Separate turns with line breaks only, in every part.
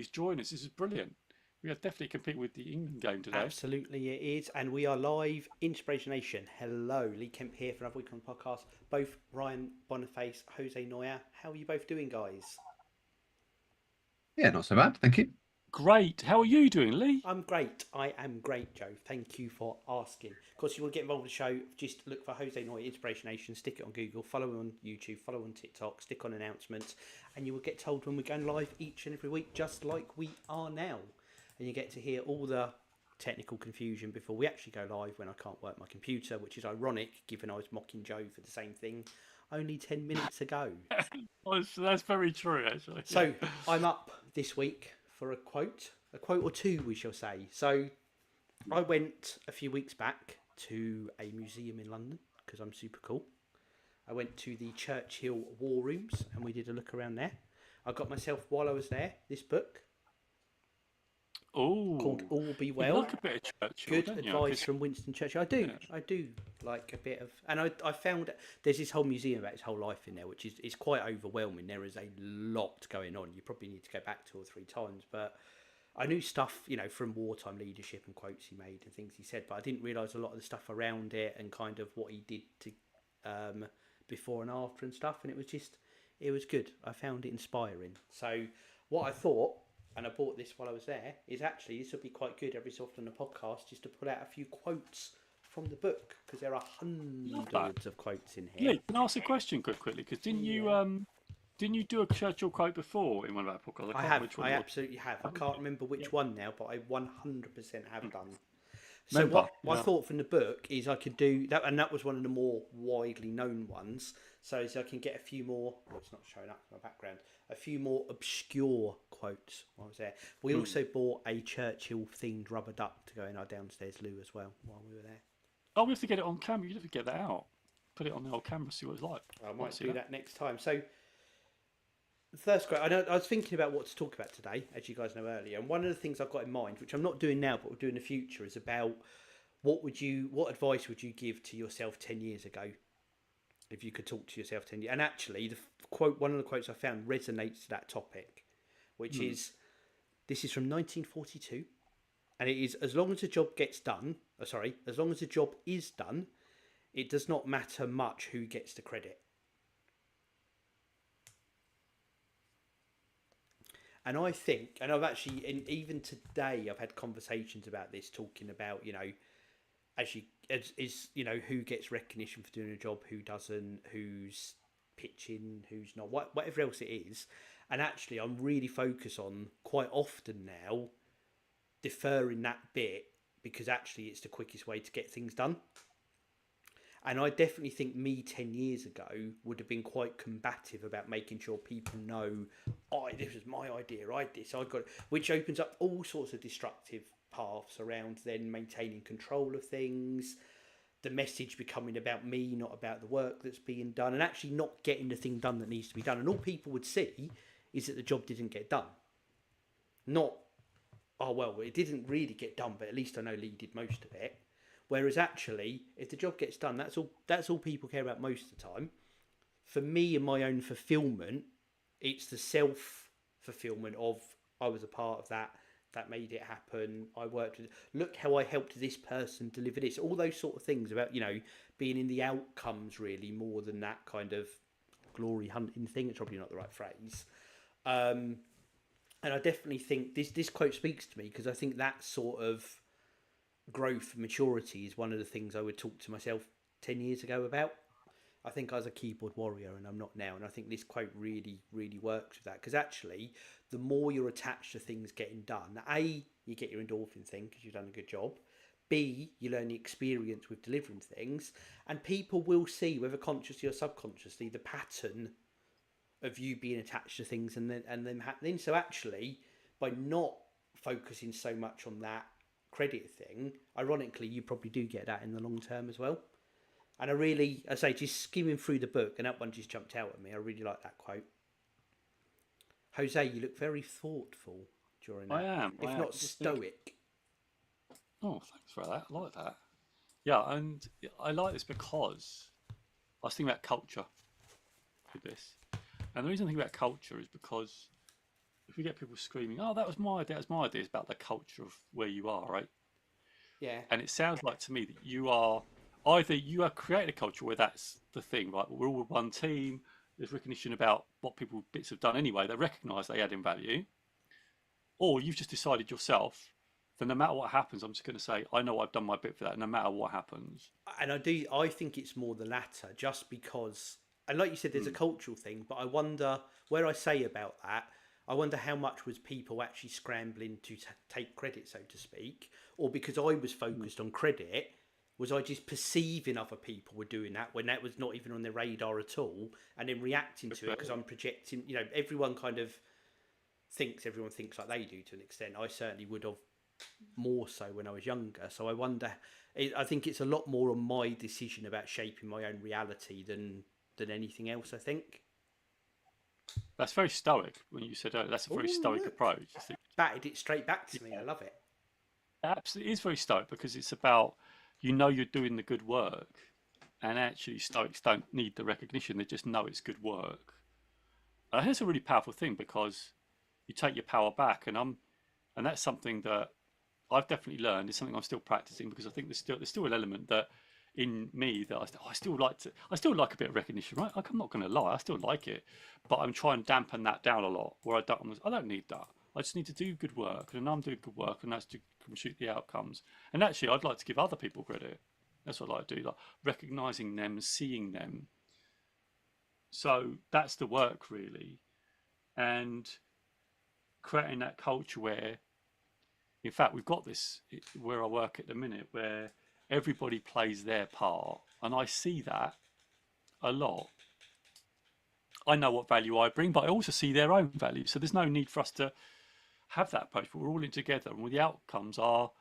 join us. This is brilliant. We are definitely compete with the England game today.
Absolutely, it is. And we are live. Inspiration. Hello, Lee Kemp here for another week on the podcast. Both Ryan Boniface, Jose Noya. How are you both doing, guys?
Yeah, not so bad, thank you.
Great. How are you doing, Lee?
I'm great. I am great, Joe. Thank you for asking. Of course, you want to get involved with the show, just look for Jose Noya Inspiration, stick it on Google, follow him on YouTube, follow on TikTok, stick on announcements, and you will get told when we're going live each and every week, just like we are now. And you get to hear all the technical confusion before we actually go live when I can't work my computer, which is ironic given I was mocking Joe for the same thing only 10 minutes ago.
That's very true, actually.
So I'm up this week for a quote or two, we shall say. So I went a few weeks back to a museum in London because I'm super cool. I went to the Churchill War Rooms and we did a look around there. I got myself, while I was there, this book called All Be Well.
You like a bit of Churchill,
Good
don't
advice from Winston Churchill. I do like a bit of, and I found there's this whole museum about his whole life in there, which is quite overwhelming. There is a lot going on. You probably need to go back 2 or 3 times, but I knew stuff, from wartime leadership and quotes he made and things he said, but I didn't realise a lot of the stuff around it and kind of what he did to before and after and stuff. And it was good. I found it inspiring. So what I thought, and I bought this while I was there, is actually this would be quite good every so often on a podcast just to pull out a few quotes from the book, because there are hundreds of quotes in here.
Lee, can I ask a question quickly? Because didn't you do a Churchill quote before in one of our podcasts?
I absolutely have. I can't remember which one now, but I 100% have done. So what I thought from the book is I could do that, and that was one of the more widely known ones. So I can get a few more. Well, it's not showing up in my background. A few more obscure quotes while I was there. We also bought a Churchill themed rubber duck to go in our downstairs loo as well while we were there.
Oh, we have to get it on camera. You have to get that out. Put it on the old camera, see what it's like.
I might do that next time. So the first quote, I was thinking about what to talk about today, as you guys know earlier, and one of the things I've got in mind, which I'm not doing now, but we'll do in the future, is about what advice would you give to yourself 10 years ago, if you could talk to yourself 10 years. And actually, one of the quotes I found resonates to that topic, which is, this is from 1942, and it is, as long as the job is done, it does not matter much who gets the credit. And I think, and I've actually, even today, I've had conversations about this, talking about, who gets recognition for doing a job, who doesn't, who's pitching, who's not, whatever else it is. And actually, I'm really focused on, quite often now, deferring that bit, because actually it's the quickest way to get things done. And I definitely think me 10 years ago would have been quite combative about making sure people know, this was my idea, I got it, which opens up all sorts of destructive paths around then maintaining control of things, the message becoming about me, not about the work that's being done, and actually not getting the thing done that needs to be done. And all people would see is that the job didn't get done. Not, it didn't really get done, but at least I know Lee did most of it. Whereas actually, if the job gets done, that's all people care about most of the time. For me and my own fulfillment, it's the self-fulfillment of, I was a part of that made it happen. I worked with, look how I helped this person deliver this. All those sort of things about, being in the outcomes really, more than that kind of glory hunting thing. It's probably not the right phrase. And I definitely think this quote speaks to me, because I think that sort of growth, maturity is one of the things I would talk to myself 10 years ago about. I think I was a keyboard warrior and I'm not now. And I think this quote really, really works with that, because actually the more you're attached to things getting done, A, you get your endorphin thing because you've done a good job. B, you learn the experience with delivering things, and people will see, whether consciously or subconsciously, the pattern of you being attached to things and them happening. So actually, by not focusing so much on that credit thing, ironically, you probably do get that in the long term as well. And I say, just skimming through the book, and that one just jumped out at me. I really like that quote. Jose, you look very thoughtful during that.
I am.
If not stoic.
Oh, thanks for that. I like that. Yeah, and I like this because I was thinking about culture with this. And the reason I think about culture is because if we get people screaming, "Oh, that was my idea," it's about the culture of where you are, right?
Yeah.
And it sounds like to me that you are either you have created a culture where that's the thing, right? We're all one team. There's recognition about what people bits have done anyway. They recognise they add in value, or you've just decided yourself that no matter what happens, I'm just going to say I know I've done my bit for that, no matter what happens.
And I think it's more the latter, just because, and like you said, there's a cultural thing, but I wonder where I say about that. I wonder how much was people actually scrambling to take credit, so to speak, or because I was focused on credit, was I just perceiving other people were doing that when that was not even on their radar at all, and then reacting to it because I'm projecting. You know, everyone thinks like they do to an extent. I certainly would have more so when I was younger. So I wonder. I think it's a lot more on my decision about shaping my own reality than anything else. I think.
That's very stoic when you said that's a very stoic approach.
Batted it straight back to me. I love it.
Absolutely, it is very stoic because it's about you're doing the good work, and actually stoics don't need the recognition; they just know it's good work. And it's a really powerful thing because you take your power back, and that's something that I've definitely learned. It's something I'm still practicing because I think there's still an element that in me that I still like a bit of recognition, right? Like, I'm not going to lie, I still like it, but I'm trying to dampen that down a lot. Where I don't need that. I just need to do good work, and I'm doing good work, and that's to shoot the outcomes. And actually, I'd like to give other people credit. That's what I like to do, like recognizing them, seeing them. So that's the work really, and creating that culture where, in fact, we've got this where I work at the minute where everybody plays their part, and I see that a lot. I know what value I bring, but I also see their own value. So there's no need for us to have that approach. But we're all in together, and the outcomes are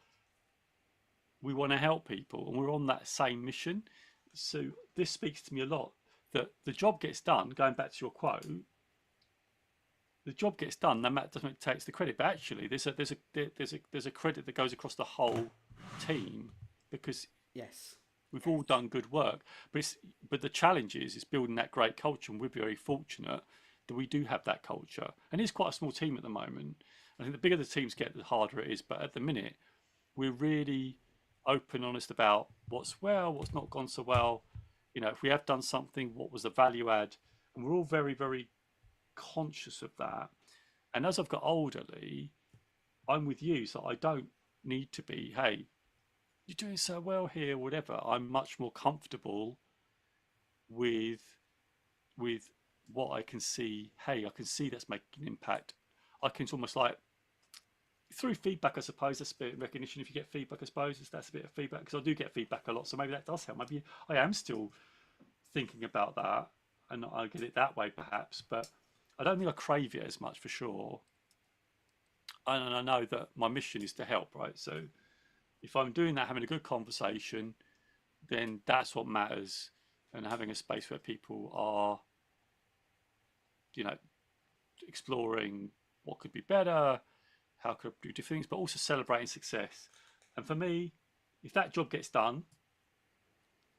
we want to help people, and we're on that same mission. So this speaks to me a lot that the job gets done. Going back to your quote, the job gets done. No matter doesn't takes the credit, but actually there's a credit that goes across the whole team because
Yes.
we've all done good work. But the challenge is building that great culture, and we're very fortunate that we do have that culture. And it's quite a small team at the moment. I think the bigger the teams get, the harder it is. But at the minute, we're really open, honest about what's not gone so well. You know, if we have done something, what was the value add? And we're all very, very conscious of that. And as I've got older, Lee, I'm with you, so I don't need to be, hey, you're doing so well here, whatever. I'm much more comfortable with what I can see. Hey, I can see that's making an impact. I can almost like through feedback, I suppose, that's a bit of recognition. If you get feedback, I suppose that's a bit of feedback because I do get feedback a lot. So maybe that does help. Maybe I am still thinking about that and I get it that way perhaps, but I don't think I crave it as much for sure. And I know that my mission is to help, right? So if I'm doing that, having a good conversation, then that's what matters. And having a space where people are, you know, exploring what could be better, how could I do different things, but also celebrating success. And for me, if that job gets done,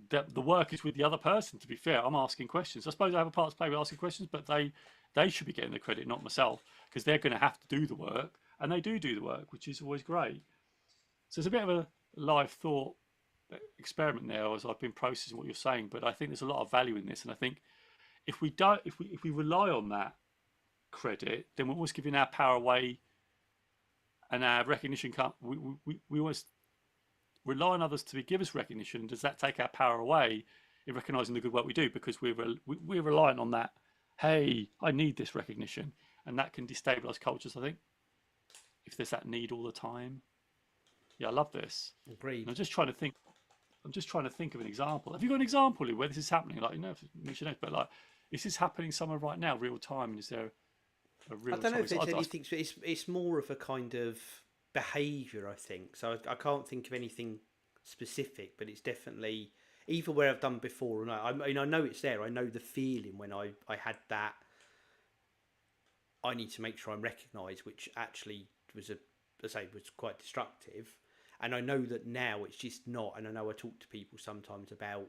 the work is with the other person. To be fair, I'm asking questions. I suppose I have a part to play with asking questions, but they should be getting the credit, not myself, because they're going to have to do the work, and they do the work, which is always great. So it's a bit of a live thought experiment there as I've been processing what you're saying, but I think there's a lot of value in this, and I think if we rely on that credit, then we're always giving our power away, and our recognition can't. We always rely on others to give us recognition. Does that take our power away in recognizing the good work we do because we're reliant on that? Hey, I need this recognition, and that can destabilize cultures. I think if there's that need all the time. Yeah, I love this.
Agreed.
And I'm just trying to think of an example. Have you got an example where this is happening? Like, you know, but like, is this happening somewhere right now, real time? And is there a real?
I don't know if there's anything. It's more of a kind of behaviour, I think. So I can't think of anything specific, but it's definitely either where I've done before or not. I mean, I know it's there. I know the feeling when I had that. I need to make sure I'm recognised, which actually was was quite destructive. And I know that now it's just not. And I know I talk to people sometimes about,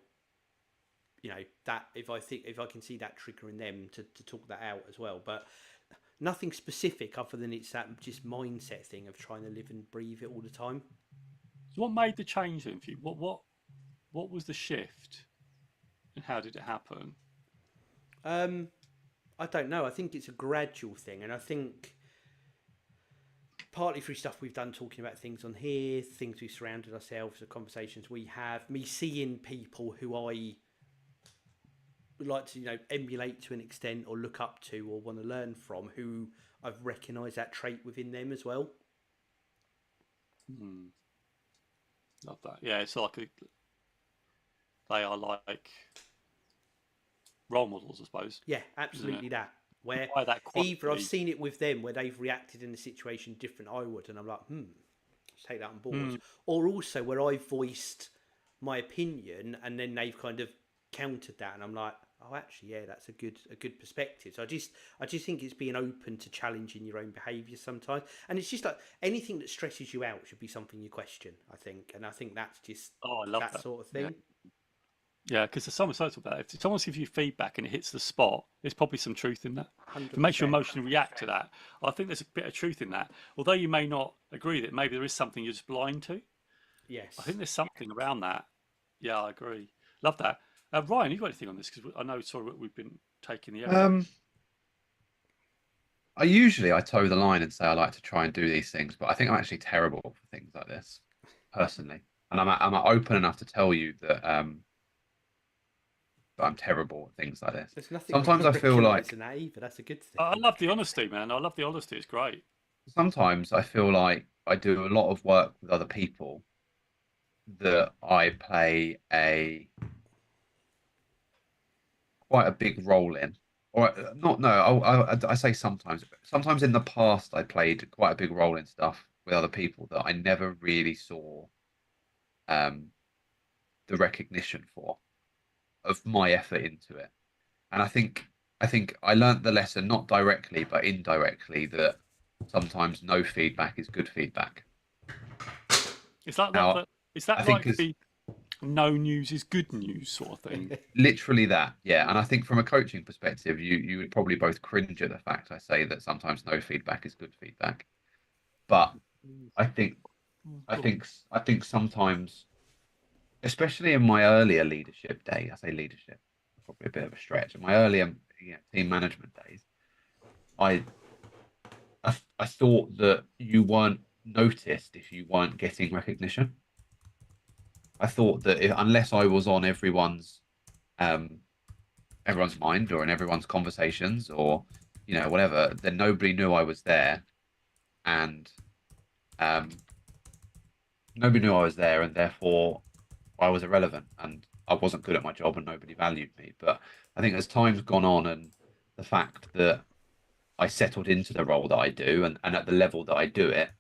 you know, that if I can see that trigger in them to talk that out as well. But nothing specific other than it's that just mindset thing of trying to live and breathe it all the time.
So what made the change then for you? What was the shift, and how did it happen?
I don't know. I think it's a gradual thing, and I think partly through stuff we've done, talking about things on here, things we've surrounded ourselves, the conversations we have, me seeing people who I would like to, emulate to an extent or look up to or want to learn from, who I've recognised that trait within them as well.
Love that. Yeah, it's like they are like role models, I suppose.
Yeah, absolutely that. Where
that
either I've seen it with them where they've reacted in a situation different I would, and I'm like, let's take that on board. Or also where I've voiced my opinion and then they've kind of countered that, and I'm like, oh, actually, yeah, that's a good perspective. So I just think it's being open to challenging your own behaviour sometimes, and it's just like anything that stresses you out should be something you question, I think, and I think that's just
I love that
sort of thing.
Yeah, because there's someone talks about it. If someone gives you feedback and it hits the spot, there's probably some truth in that.
100%.
If it makes you emotionally react to that, I think there's a bit of truth in that. Although you may not agree that maybe there is something you're just blind to.
Yes.
I think there's something around that. Yeah, I agree. Love that. Ryan, you got anything on this? Because I know we've been taking the area.
I toe the line and say I like to try and do these things, but I think I'm actually terrible for things like this, personally. And I'm open enough to tell you that I'm terrible at things like this.
There's nothing
sometimes I feel like
that either. That's a good thing.
I love the honesty, man. I love the honesty. It's great.
Sometimes I feel like I do a lot of work with other people that I play quite a big role in, or not. No, I say sometimes. Sometimes in the past, I played quite a big role in stuff with other people that I never really saw the recognition for of my effort into it. And I think I learned the lesson not directly but indirectly that sometimes no feedback is good feedback.
Is that
Now,
the no news is good news sort of thing?
Literally that, yeah. And I think from a coaching perspective, you would probably both cringe at the fact I say that sometimes no feedback is good feedback. But I think sometimes, especially in my earlier leadership days, I say leadership, probably a bit of a stretch. In my earlier team management days, I thought that you weren't noticed if you weren't getting recognition. I thought that unless I was on everyone's mind or in everyone's conversations or whatever, then nobody knew I was there, and nobody knew I was there, and therefore I was irrelevant and I wasn't good at my job and nobody valued me. But I think as time's gone on and the fact that I settled into the role that I do and at the level that I do it,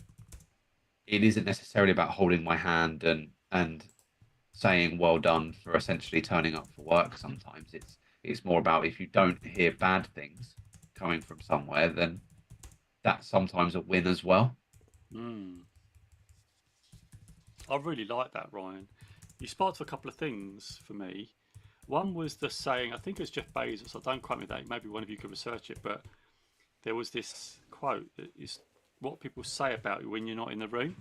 it isn't necessarily about holding my hand and saying well done for essentially turning up for work. Sometimes it's more about, if you don't hear bad things coming from somewhere, then that's sometimes a win as well.
I really like that, Ryan. You sparked a couple of things for me. One was the saying, I think it's Jeff Bezos, so don't quote me that, maybe one of you could research it, but there was this quote that is what people say about you when you're not in the room.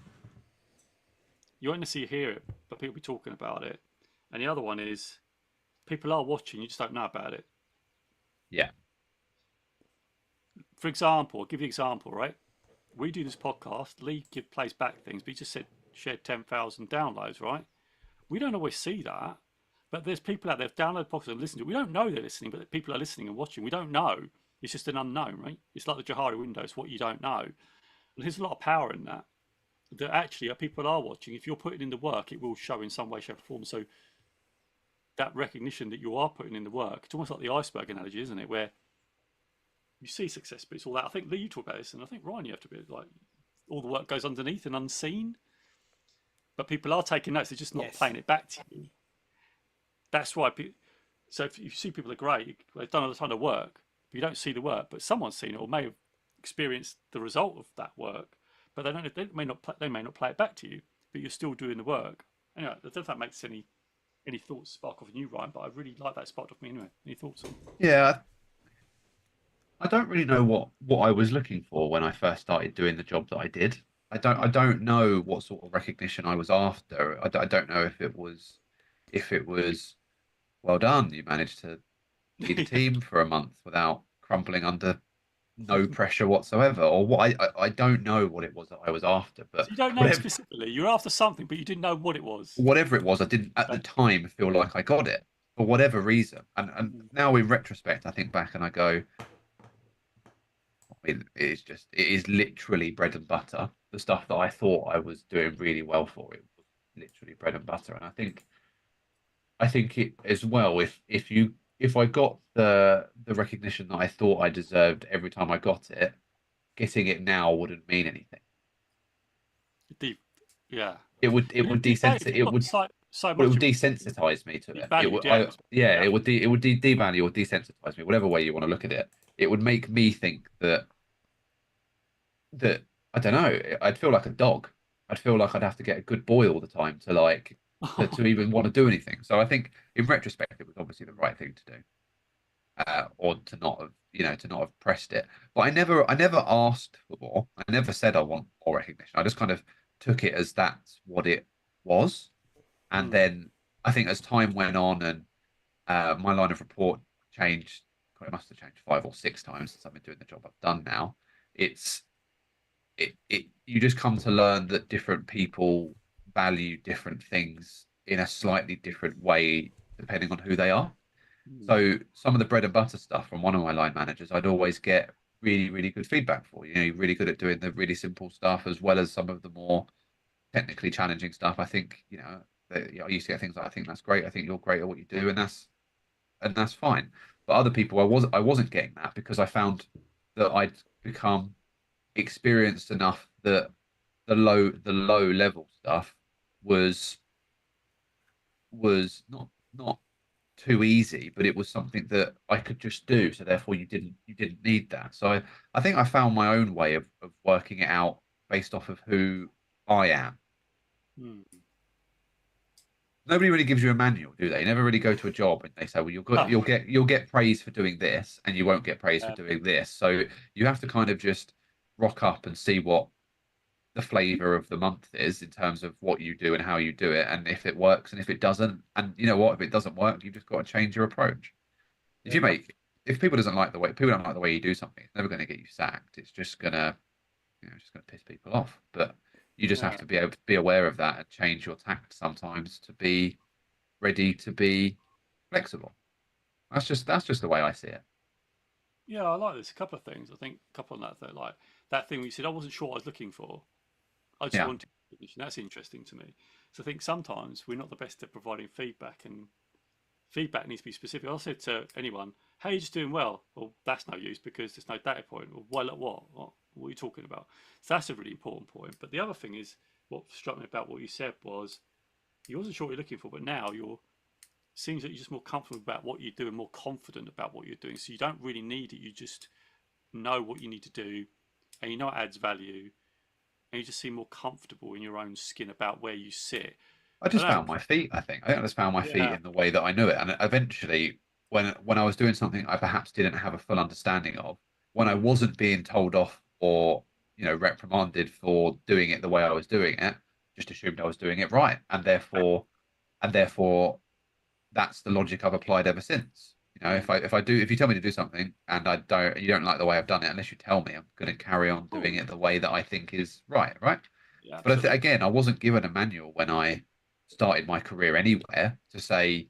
You won't necessarily hear it, but people be talking about it. And the other one is, people are watching, you just don't know about it.
Yeah.
For example, I'll give you an example, right? We do this podcast, Lee plays back things, but he just said shared 10,000 downloads, right? We don't always see that, but there's people out there download podcasts and listen to it. We don't know they're listening, but people are listening and watching. We don't know. It's just an unknown, right? It's like the Johari window. It's what you don't know. And there's a lot of power in that. That actually people are watching. If you're putting in the work, it will show in some way, shape, or form. So that recognition that you are putting in the work, it's almost like the iceberg analogy, isn't it? Where you see success, but it's all that. I think Lee, you talk about this, and I think Ryan, you have to be like, all the work goes underneath and unseen. But people are taking notes; they're just not playing it back to you. That's why. So if you see people are great, they've done a ton of work, but you don't see the work. But someone's seen it or may have experienced the result of that work, but they may not play it back to you. But you're still doing the work. Anyway, I don't know if that makes any thoughts spark off in you, Ryan. But I really like that sparked off me anyway. Any thoughts on?
Yeah, I don't really know what I was looking for when I first started doing the job that I did. I don't know what sort of recognition I was after. I don't know if it was well done. You managed to lead a team for a month without crumbling under no pressure whatsoever, or what I don't know what it was that I was after, but
So you don't know
whatever
specifically. You're after something, but you didn't know what it was.
whatever it was, I didn't at the
Okay.
time feel like I got it for whatever reason. And
Mm.
now in retrospect, I think back and I go, it is literally bread and butter. The stuff that I thought I was doing really well for it was literally bread and butter. And I think it as well, if I got the recognition that I thought I deserved every time I got it, getting it now wouldn't mean anything.
Deep, yeah.
It
But
would
in fact,
desensitize
if you've got so
well, it
much
would
information,
desensitize me to
you
it.
value it down.
Yeah,
Yeah.
it would devalue or desensitize me, whatever way you want to look at it. It would make me think that I don't know. I'd feel like a dog. I'd feel like I'd have to get a good boy all the time to to even want to do anything. So I think in retrospect, it was obviously the right thing to do, or to not have to not have pressed it. But I never asked for more. I never said I want more recognition. I just kind of took it as that's what it was. And
Mm.
then I think as time went on and my line of report changed, God, it must have changed 5 or 6 times since I've been doing the job I've done now. It's it you just come to learn that different people value different things in a slightly different way depending on who they are.
Mm.
So some of the bread and butter stuff from one of my line managers, I'd always get really, really good feedback for. You're really good at doing the really simple stuff as well as some of the more technically challenging stuff. I think, I used to get things like, I think that's great. I think you're great at what you do, and that's fine. But other people, I wasn't getting that because I found that I'd become experienced enough that the low level stuff was was not too easy, but it was something that I could just do. So therefore, you didn't need that. So I think I found my own way of working it out based off of who I am.
Mm.
Nobody really gives you a manual, do they? You never really go to a job and they say, well,
No.
you'll get praise for doing this, and you won't get praise for doing this. So you have to kind of just rock up and see what the flavor of the month is in terms of what you do and how you do it, and if it works and if it doesn't. And you know what? If it doesn't work, you've just got to change your approach. If you
Yeah.
make if people don't like the way you do something, it's never going to get you sacked. It's just gonna piss people off. But you just have
Yeah.
to be able to be aware of that and change your tact sometimes to be ready to be flexible. That's just the way I see it.
Yeah, I like this. A couple of things. I think a couple on that, like that thing we said, I wasn't sure what I was looking for. I just
Yeah,
wanted recognition. That's interesting to me. So I think sometimes we're not the best at providing feedback, and feedback needs to be specific. I said to anyone, "Hey, you're just doing well." Well, that's no use because there's no data point. Well, well, what are you talking about? So that's a really important point. But the other thing is, what struck me about what you said was you wasn't sure what you're looking for, but now you're seems that you're just more comfortable about what you do and more confident about what you're doing. So you don't really need it. You just know what you need to do, and you know it adds value, and you just seem more comfortable in your own skin about where you sit.
I
I
just
don't know.
found my feet. I just found my feet
Yeah.
in the way that I knew it, and eventually, when I was doing something I perhaps didn't have a full understanding of, when I
Mm.
wasn't being told off or reprimanded for doing it the way I was doing it, just assumed I was doing it right, and therefore that's the logic I've applied ever since.
Mm.
If you tell me to do something and you don't like the way I've done it, unless you tell me, I'm going to carry on doing
Oh,
it the way that I think is right, right?
yeah,
But
absolutely.
again, I wasn't given a manual when I started my career anywhere to say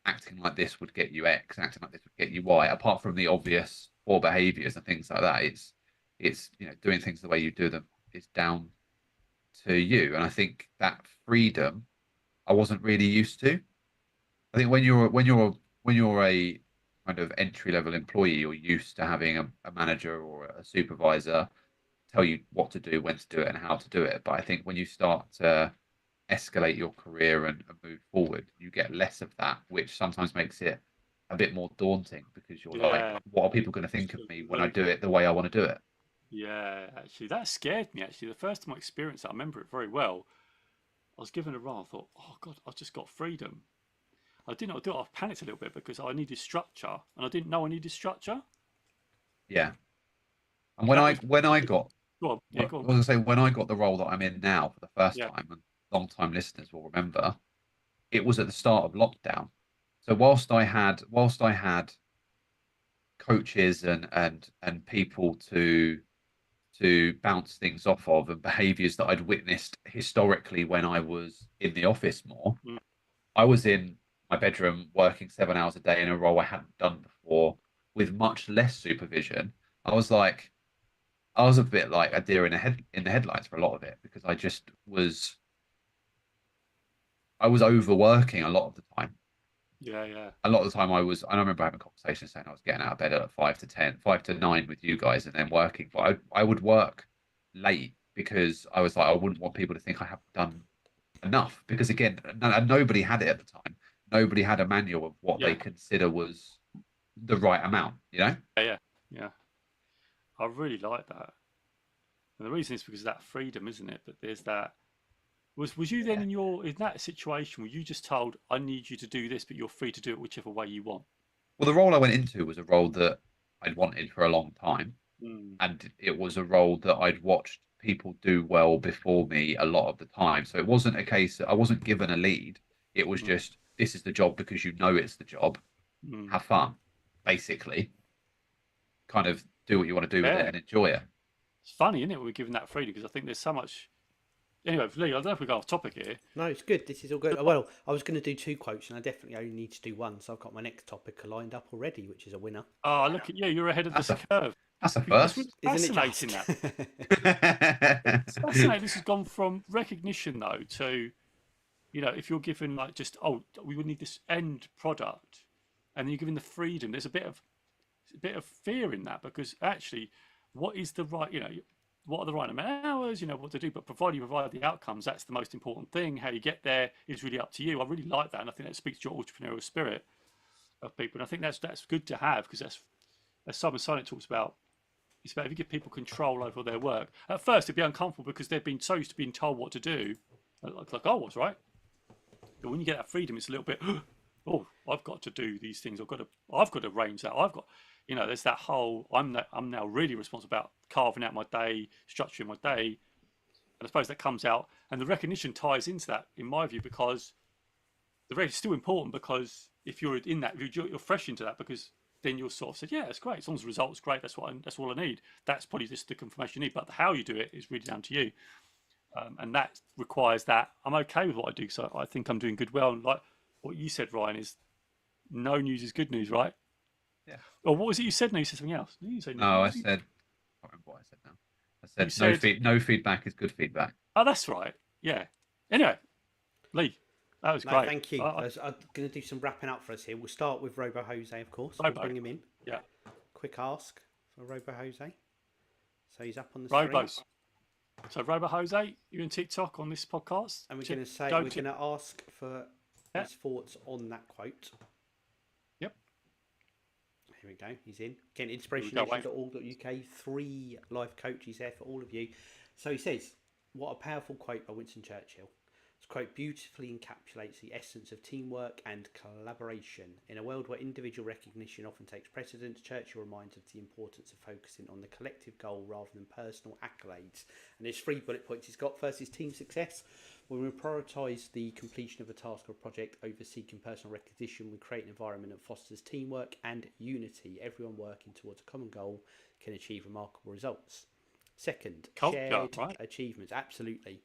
acting like this would get you X, acting like this would get you Y. Apart from the obvious poor behaviors and things like that, it's doing things the way you do them is down to you. And I think that freedom I wasn't really used to. I think when you're a kind of entry level employee, you're used to having a manager or a supervisor tell you what to do, when to do it, and how to do it. But I think when you start to escalate your career and move forward, you get less of that, which sometimes makes it a bit more daunting because you're like,
Yeah,
what are people going to think of me when I
absolutely.
do it the way I want to do it?
Yeah, actually, that scared me. Actually, the first time I experienced that, I remember it very well. I was given a role. I thought, oh God, I've just got freedom. I didn't know what to do. I panicked a little bit because I needed structure, and I didn't know I needed structure.
Yeah. And when
That
I
was
when I got
go on. Yeah, go
I was
on.
gonna say when I got the role that I'm in now for the first
Yeah.
time, and long time listeners will remember, it was at the start of lockdown. So whilst I had coaches and people to bounce things off of and behaviors that I'd witnessed historically when I was in the office more,
Mm.
I was in my bedroom working 7 hours a day in a role I hadn't done before with much less supervision. I was like, I was a bit like a deer in the headlights for a lot of it because I was overworking a lot of the time.
Yeah, yeah.
A lot of the time I remember having a conversation saying I was getting out of bed at 5 to 9 with you guys and then working, but I would work late because I was like, I wouldn't want people to think I haven't done enough because again, nobody had it at the time. Nobody had a manual of what they
Yeah.
consider was the right amount, you know?
Yeah, yeah. Yeah. I really like that. And the reason is because of that freedom, isn't it? But there's that. Was you then
Yeah.
in that situation? Were you just told, "I need you to do this," but you're free to do it whichever way you want?
Well, the role I went into was a role that I'd wanted for a long time.
Mm.
And it was a role that I'd watched people do well before me a lot of the time. So it wasn't a case that I wasn't given a lead. It was
Mm.
just, this is the job because you know it's the job.
Mm.
Have fun, basically. Kind of do what you want to do with it
Yeah,
and enjoy it.
it's funny, isn't it? We're given that freedom because I think there's so much. Anyway, Lee, I don't know if we go off topic here.
No, it's good. This is all good. Well, I was going to do two quotes, and I definitely only need to do one. So I've got my next topic lined up already, which is a winner.
Oh, look at you! You're ahead of
That's
the
a
curve.
that's a
It's
first.
really
Isn't it
fascinating
just?
that. It's fascinating. This has gone from recognition though to, if you're given like just, oh, we would need this end product, and then you're given the freedom. There's a bit of fear in that because actually, what is the right, what are the right amount of hours, what to do, but provided you provide the outcomes, that's the most important thing. How you get there is really up to you. I really like that, and I think that speaks to your entrepreneurial spirit of people, and I think that's good to have because that's, as Simon Sinek talks about, it's about if you give people control over their work. At first, it'd be uncomfortable because they've been so used to being told what to do, like I was, right? But when you get that freedom, it's a little bit, oh, I've got to do these things. I've got to arrange that. I've got, there's that whole. I'm now really responsible about carving out my day, structuring my day, and I suppose that comes out, and the recognition ties into that, in my view, because the rate is still important because if you're in that, if you're fresh into that, because then you'll sort of say, yeah, it's great. As long as the result's great, that's all I need. That's probably just the confirmation you need. But how you do it is really down to you. And that requires that I'm okay with what I do. So I think I'm doing good well. And like what you said, Ryan, is no news is good news, right?
Yeah.
Or what was it you said? No, you said something else. Didn't you say no?
No, I said, I can't remember what I said now. I
You
said
said,
no feedback is good feedback.
oh, that's right. Yeah. Anyway, Lee, that was
No,
great.
thank you. I'm going to do some wrapping up for us here. We'll start with Robo Jose, of course.
Robo.
We'll bring him in.
Yeah.
Quick ask for Robo Jose. So he's up on the
Robos.
screen.
So Robo Jose, you in TikTok on this podcast?
And we're going to say,
Go
we're
to-
going to ask for
Yeah.
his thoughts on that quote.
Yep.
Here we go. He's in. Again,
go,
inspirational.org.uk. 3 life coaches there for all of you. So he says, what a powerful quote by Winston Churchill. This quote beautifully encapsulates the essence of teamwork and collaboration. In a world where individual recognition often takes precedence, Churchill reminds of the importance of focusing on the collective goal rather than personal accolades. And there's 3 bullet points he's got. First is team success. When we prioritise the completion of a task or project over seeking personal recognition, we create an environment that fosters teamwork and unity. Everyone working towards a common goal can achieve remarkable results. Second, shared achievements. Absolutely.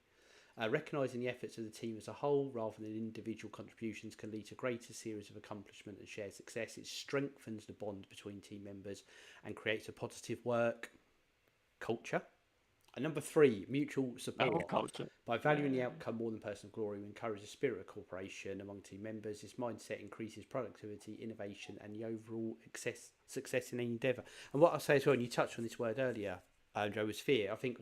Recognising the efforts of the team as a whole rather than individual contributions can lead to a greater series of accomplishment and shared success. It strengthens the bond between team members and creates a positive work culture. And number 3, mutual support.
culture.
By valuing the outcome more than personal glory, we encourage a spirit of cooperation among team members. This mindset increases productivity, innovation, and the overall success in any endeavour. And what I say as well, and you touched on this word earlier, Joe, was fear. I think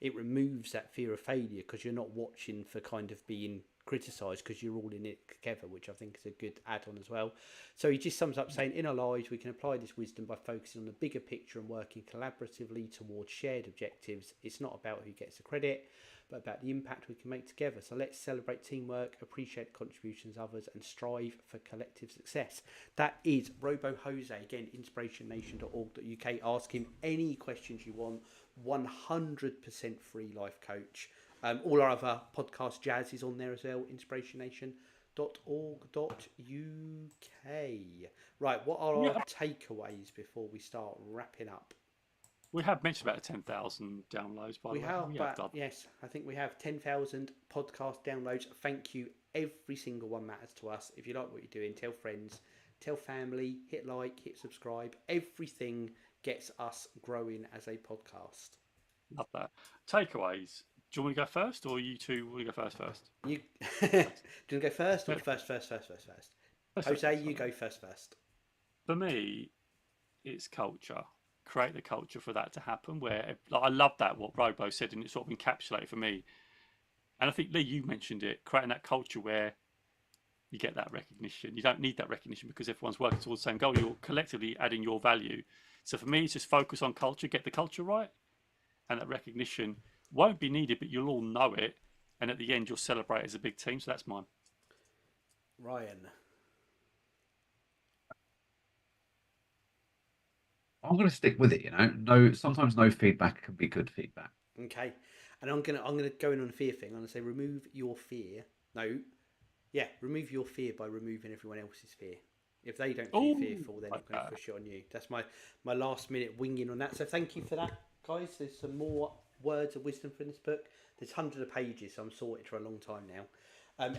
it removes that fear of failure because you're not watching for kind of being criticise because you're all in it together, which I think is a good add-on as well. So he just sums up saying, in our lives, we can apply this wisdom by focusing on the bigger picture and working collaboratively towards shared objectives. It's not about who gets the credit, but about the impact we can make together. So let's celebrate teamwork, appreciate the contributions of others, and strive for collective success. That is Robo Jose, again, inspirationnation.org.uk. Ask him any questions you want. 100% free life coach. All our other podcast jazz is on there as well, inspirationnation.org.uk. Right, what are our takeaways before we start wrapping up?
We have mentioned about 10,000 downloads, by the way.
Yes, I think we have 10,000 podcast downloads. Thank you. Every single one matters to us. If you like what you're doing, tell friends, tell family, hit like, hit subscribe. Everything gets us growing as a podcast.
Love that. Takeaways. Do you want to go first, or you two want to go first?
You do you want to go first, or first? Jose, you go first.
For me, it's culture. Create the culture for that to happen. Where, like, I love that what Robo said, and it sort of encapsulated for me. And I think, Lee, you mentioned it, creating that culture where you get that recognition. You don't need that recognition because everyone's working towards the same goal. You're collectively adding your value. So for me, it's just focus on culture, get the culture right, and that recognition won't be needed, but you'll all know it. And at the end, you'll celebrate as a big team. So that's mine.
Ryan.
I'm going to stick with it. Sometimes no feedback can be good feedback.
Okay, and I'm gonna go in on the fear thing. I'm gonna say remove your fear. Remove your fear by removing everyone else's fear. If they don't feel fearful, then you're going to push it on you. That's my last minute winging on that. So thank you for that, guys. There's some more words of wisdom from this book. There's hundreds of pages, so I'm sorted for a long time now.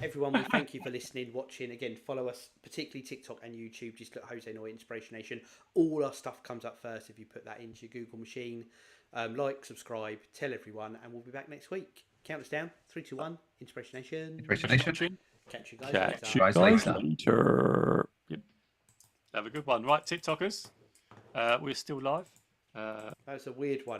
Everyone, we thank you for listening, watching. Again, follow us, particularly TikTok and YouTube. Just look Jose Noya Inspiration Nation. All our stuff comes up first if you put that into your Google machine. Like, subscribe, tell everyone, and we'll be back next week. Count us down. 3, 2, 1. Inspiration Nation.
Inspiration Nation.
Catch you guys
later. Yep. Have a good one. Right, TikTokers. We're still live.
That was a weird one.